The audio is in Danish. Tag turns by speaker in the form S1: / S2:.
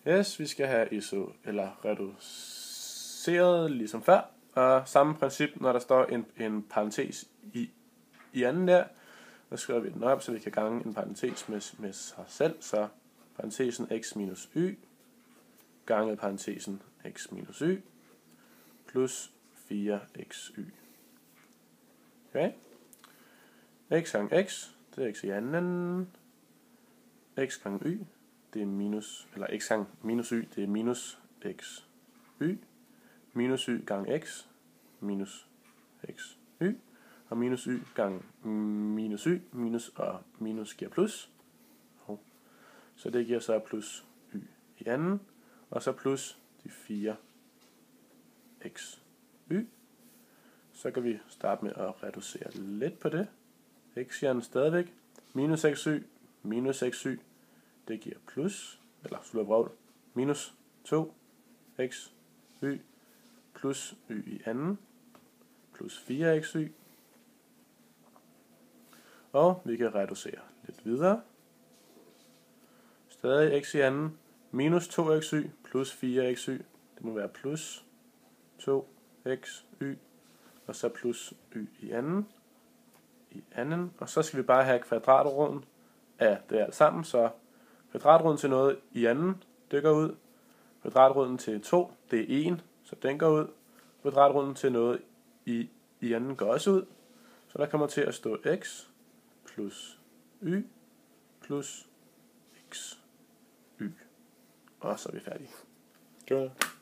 S1: Yes, vi skal have reduceret ligesom før. Og samme princip, når der står en parentes i anden der, så skriver vi den op, så vi kan gange en parentes med sig selv. Så parentesen x minus y ganget parentesen x minus y plus 4xy. Okay? X gange x, det er x i anden. X gange y, det er minus, eller x gange minus y, det er minus x y. Minus y gange x, minus x y. Og minus y gange minus y, minus og minus giver plus. Så det giver så plus y i anden, og så plus de 4 x y. Så kan vi starte med at reducere lidt på det. X i anden stadigvæk. Minus x y, det giver plus, eller slår vrøvl, minus 2 x y plus y i anden, plus 4 x y. Og vi kan reducere lidt videre. Stadig x i anden, minus 2xy plus 4xy, det må være plus 2xy, og så plus y i anden. Og så skal vi bare have kvadratroden af det alt sammen, så kvadratroden til noget i anden, det går ud. Kvadratroden til 2, det er 1, så den går ud. Kvadratroden til noget i anden går også ud. Så der kommer til at stå x plus y plus x y. Og så er vi færdige.
S2: Godt.